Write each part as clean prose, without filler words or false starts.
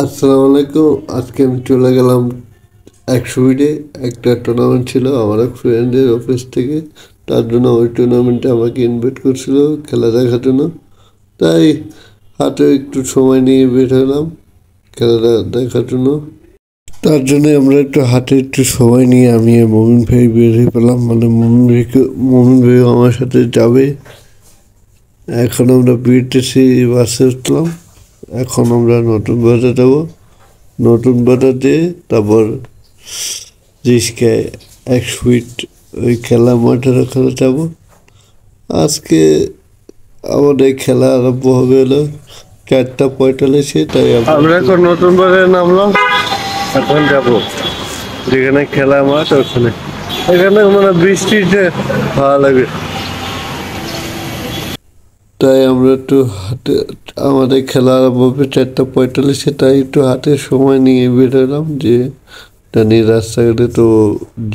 আসসালামু আলাইকুম। আজকে আমি চলে গেলাম 100 মিটে। একটা টুর্নামেন্ট ছিল আমার এক ফ্রেন্ডের অফিস থেকে, তার জন্য ওই টুর্নামেন্টে আমাকে ইনভাইট করছিল খেলা দেখার জন্য। তাই হাতে একটু সময় নিয়ে বের হলাম খেলাটা দেখার জন্য। তার জন্য আমরা একটু সময় নিয়ে আমি মমিন ভাই বের হয়ে পেলাম, মানে মমিন ভাই আমার সাথে যাবে। এখন আমরা বিটিসি বাসে উঠলাম। এখন আমরা নতুন বাজার যাব, নতুন বাজার দিয়ে তারপর রিস্কায় 100 ফিট ওই খেলা মাঠের ওখানে যাব। আজকে আমাদের খেলা আরম্ভ হবে হলো 4:45-এ। তাই আমরা এখন নতুন বাজারে নামলাম। এখন যাব যেখানে খেলা মাঠ, ওখানে এখানে মানে বৃষ্টিতে ভালো লাগে। তাই আমরা একটু হাতে, আমাদের খেলা আরম্ভ হবে 4:45-এ, তাই একটু হাতে সময় নিয়ে বেরোলাম। যে জানি রাস্তাঘাটে তো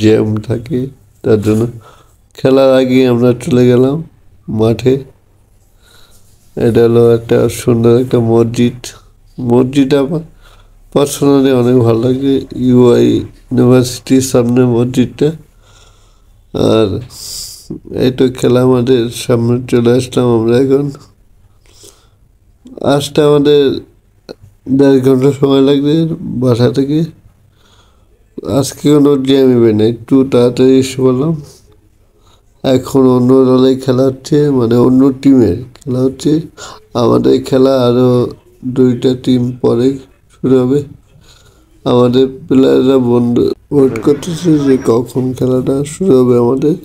জ্যাম থাকে, তার জন্য খেলার আগে আমরা চলে গেলাম মাঠে। এটা হলো একটা সুন্দর একটা মসজিদ আমার পার্সোনালি অনেক ভালো লাগে। ইউআই ইউনিভার্সিটির সামনে মসজিদটা। আর এই তো খেলা আমাদের সামনে চলে আসলাম আমরা। এখন আসতে আমাদের 1.5 ঘন্টা সময় লাগবে বাসা থেকে। আজকে কোনো জ্যাম ইভেন্ট নেই, একটু তাড়াতাড়ি এসে বললাম। এখন অন্য দলে খেলা হচ্ছে, মানে অন্য টিমের খেলা হচ্ছে। আমাদের খেলা আরও 2টা টিম পরে শুরু হবে। আমাদের প্লেয়াররা ওয়েট করতেছে যে কখন খেলাটা শুরু হবে আমাদের।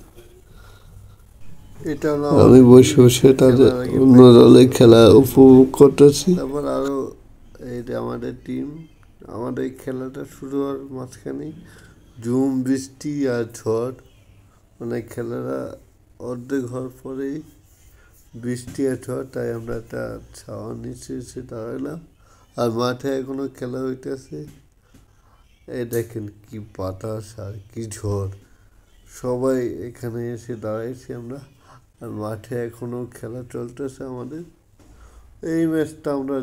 এটা আমি বসে বসে তাদের অন্য দলের খেলা উপভোগ করতেছি। তারপর আরও এই যে আমাদের টিম, আমাদের খেলাটা শুরু হওয়ার মাঝখানে ঝুম বৃষ্টি আর ঝড়, মানে খেলাটা অর্ধেক হওয়ার পরেই বৃষ্টি আর ঝড়। তাই আমরা একটা ছাওয়ার নিচে এসে দাঁড়ালাম। আর মাঠে এখনো খেলা হইতেছে। এই দেখেন কি বাতাস আর কি ঝড়, সবাই এখানে এসে দাঁড়াইছি আমরা। আর মাঠে এখনো খেলা চলতেছে আমাদের। এই ম্যাচটা আমরা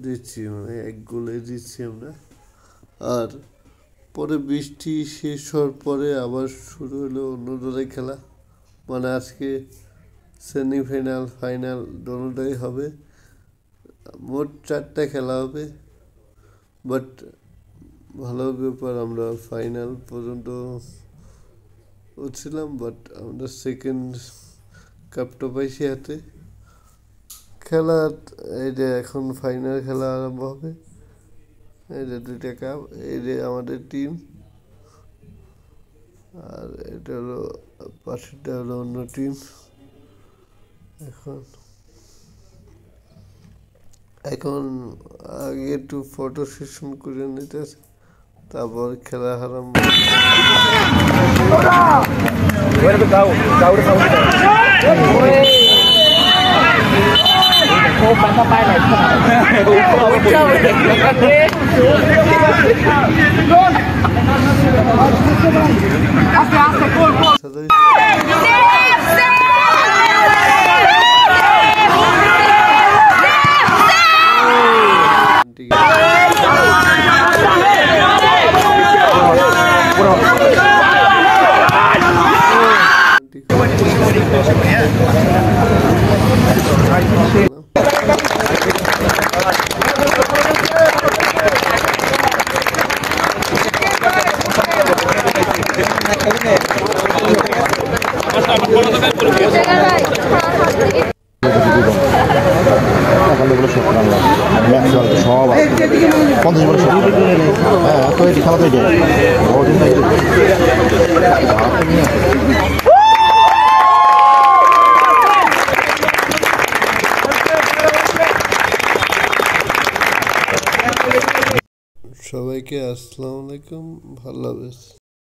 দিচ্ছি, মানে 1 গোলে দিচ্ছি আমরা। আর পরে বৃষ্টি শেষ হওয়ার পরে আবার শুরু হলো অন্য দলের খেলা। মানে আজকে সেমিফাইনাল ফাইনাল দোনোটাই হবে। মোট 4টা খেলা হবে। বাট ভালো ব্যাপার, আমরা ফাইনাল পর্যন্ত ছিলাম। বাট আমরা সেকেন্ড কাপটা পাইছি হাতে। খেলা এই যে এখন ফাইনাল খেলা আরম্ভ হবে। এই যে 2টা কাপ, এই যে আমাদের টিম। আর এটা হলো পাশেরটা হলো অন্য টিম। এখন আগে একটু ফটো সেশন করে নিতেছে, তারপর খেলা আরম্ভ। সবাইকে আসসালামু আলাইকুম, ভালো লাগছে।